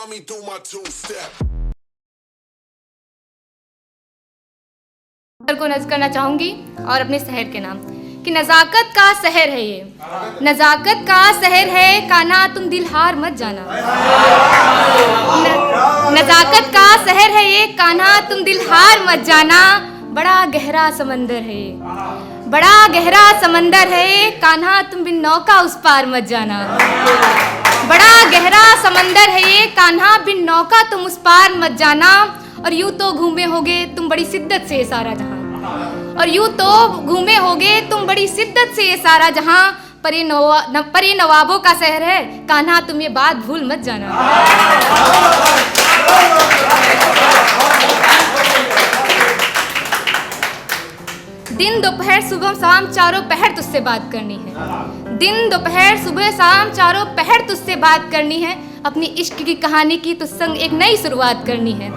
me do my two-step. को नज़ करना चाहूँगी और अपने शहर के नाम कि नज़ाकत का शहर है ये, नज़ाकत का शहर है कान्हा तुम दिल हार मत जाना। नज़ाकत का शहर है ये कान्हा तुम दिल हार मत जाना। बड़ा गहरा समंदर है ये, बड़ा गहरा समंदर है ये कान्हा तुम बिन नौका उस पार मत जाना। बड़ा गहरा समंदर है ये कान्हा बिन नौका तुम उस पार मत जाना। और यूं तो घूमे होगे तुम बड़ी शिद्दत से ये सारा जहां, और यूं तो घूमे होगे तुम बड़ी शिद्दत से ये सारा जहां। परे नवाबों का शहर है कान्हा तुम ये बात भूल मत जाना। दिन दोपहर सुबह शाम चारों पहर तुझसे बात करनी है। दिन दोपहर सुबह शाम चारों पहर तुझसे बात करनी है। अपनी इश्क की कहानी की तुझ संग एक नई शुरुआत करनी है।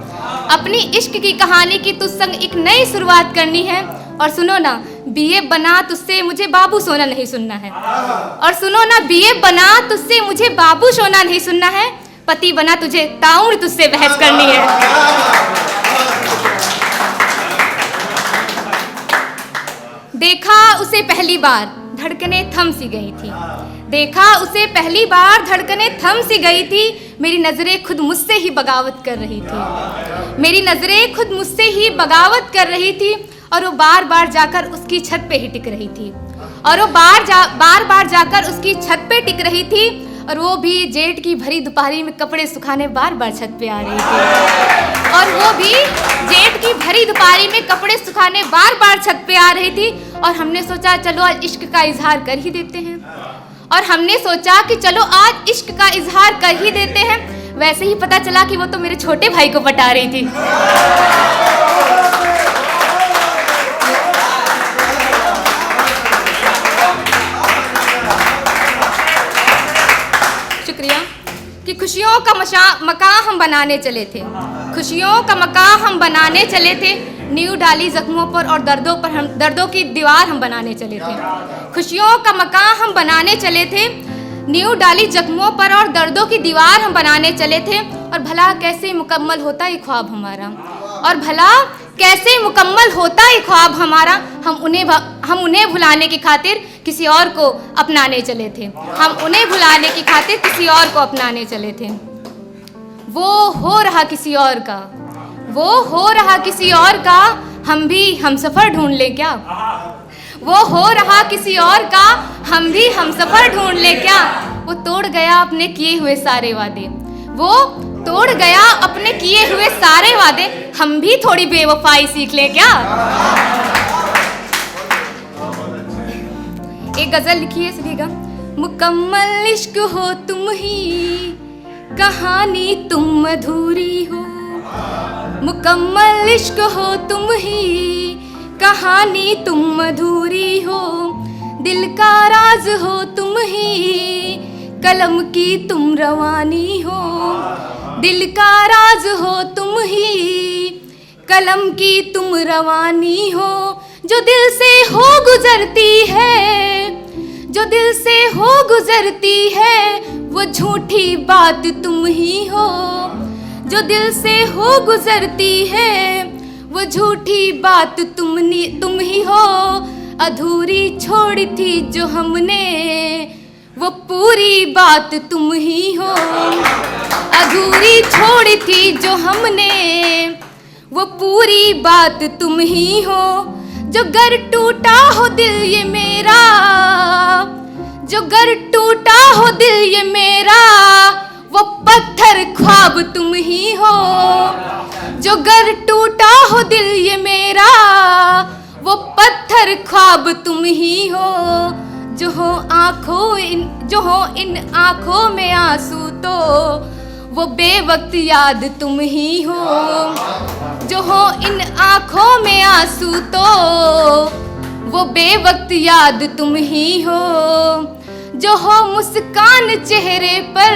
अपनी इश्क की कहानी की तुझ संग एक नई शुरुआत करनी है। और सुनो ना बीए बना तुझसे मुझे बाबू सोना नहीं सुनना है। और सुनो ना बीए बना तुझसे मुझे बाबू सोना नहीं सुनना है। पति बना तुझे ताउम्र तुझसे बहस करनी है। देखा उसे पहली बार धड़कनें थम सी गई थी। देखा उसे पहली बार धड़कनें थम सी गई थी। मेरी नजरें खुद मुझसे ही बगावत कर रही थी। मेरी नजरें खुद मुझसे ही बगावत कर रही थी। और वो बार बार जाकर उसकी छत पे ही टिक रही थी। और वो बार बार जाकर उसकी छत पे टिक रही थी। और वो भी जेठ की भरी दोपहरी में कपड़े सुखाने बार बार छत पे आ रही थी। और वो भी जेठ की भरी दोपहरी में कपड़े सुखाने बार बार छत पे आ रही थी। और हमने सोचा चलो आज इश्क का इजहार कर ही देते हैं। और हमने सोचा कि चलो आज इश्क का इजहार कर ही देते हैं। वैसे ही पता चला कि वो तो मेरे छोटे भाई को पटा रही थी। शुक्रिया कि खुशियों का मकान हम बनाने चले थे। खुशियों का मकान हम बनाने चले थे। नींव डाली जख्मों पर और दर्दों की दीवार हम बनाने चले थे। खुशियों का मकान हम बनाने चले थे। नींव डाली जख्मों पर और दर्दों की दीवार हम बनाने चले थे। और भला कैसे मुकम्मल होता ये ख्वाब हमारा। और भला कैसे मुकम्मल होता ये ख्वाब हमारा। हम उन्हें भुलाने की खातिर किसी और को अपनाने चले थे। हम उन्हें भुलाने की खातिर किसी और को अपनाने चले थे। वो हो रहा किसी और का, वो हो रहा किसी और का। हम भी हम सफ़र ढूंढ ले क्या। वो हो रहा किसी और का। हम भी हम सफ़र ढूंढ ले क्या। वो तोड़ गया अपने किए हुए सारे वादे। वो तोड़ गया अपने किए हुए सारे वादे। हम भी थोड़ी बेवफाई सीख ले क्या। एक गजल लिखी है, सुनिएगा। मुकम्मल इश्क हो तुम ही, कहानी तुम अधूरी हो। मुकम्मल इश्क हो तुम ही, कहानी तुम अधूरी हो। दिल का राज हो तुम ही, कलम की तुम रवानी हो। दिल का राज हो तुम ही, कलम की तुम रवानी हो। जो दिल से हो गुजरती है, जो दिल से हो गुजरती है, वो झूठी बात तुम ही हो। जो दिल से हो गुजरती है, वो झूठी बात तुम ही हो। अधूरी छोड़ी थी जो हमने, वो पूरी बात तुम ही हो। अधूरी छोड़ी थी जो हमने, वो पूरी बात तुम ही हो। जो घर टूटा हो दिल ये मेरा, जो घर टूटा हो दिल ये मेरा, वो पत्थर ख्वाब तुम ही हो। जो घर टूटा हो दिल ये मेरा, वो पत्थर ख्वाब तुम ही हो। जो हो इन आँखों में आंसू तो वो बेवक्त याद तुम ही हो। जो हो इन आँखों में आंसू तो वो बेवक्त याद तुम ही हो। जो हो मुस्कान चेहरे पर,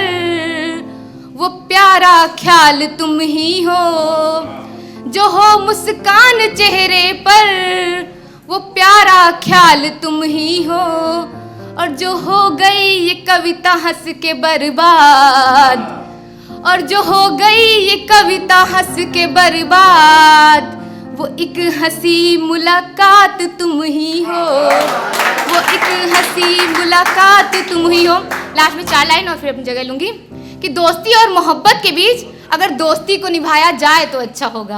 वो प्यारा ख्याल तुम ही हो। जो हो मुस्कान चेहरे पर, वो प्यारा ख्याल तुम ही हो। और जो हो गई ये कविता हंस के बर्बाद, और जो हो गई ये कविता हंस के बर्बाद, वो एक हंसी मुलाकात तुम ही हो, वो एक हंसी मुलाकात तुम ही हो। लास्ट में 4 लाइन और फिर अपनी जगह लूंगी कि दोस्ती और मोहब्बत के बीच अगर दोस्ती को निभाया जाए तो अच्छा होगा।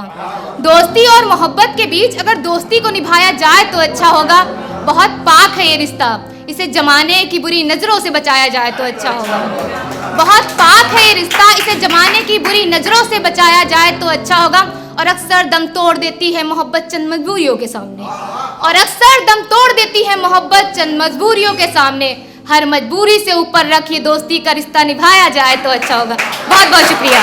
दोस्ती और मोहब्बत के बीच अगर दोस्ती को निभाया जाए तो अच्छा होगा। बहुत पाक है ये रिश्ता, इसे जमाने की बुरी नज़रों से बचाया जाए तो अच्छा होगा। बहुत पाक है ये रिश्ता, इसे जमाने की बुरी नज़रों से बचाया जाए तो अच्छा होगा। और अक्सर दम तोड़ देती है मोहब्बत चंद मजबूरियों के सामने, और अक्सर दम तोड़ देती है मोहब्बत चंद मजबूरियों के सामने। हर मजबूरी से ऊपर रख ये दोस्ती का रिश्ता निभाया जाए तो अच्छा होगा। बहुत बहुत शुक्रिया।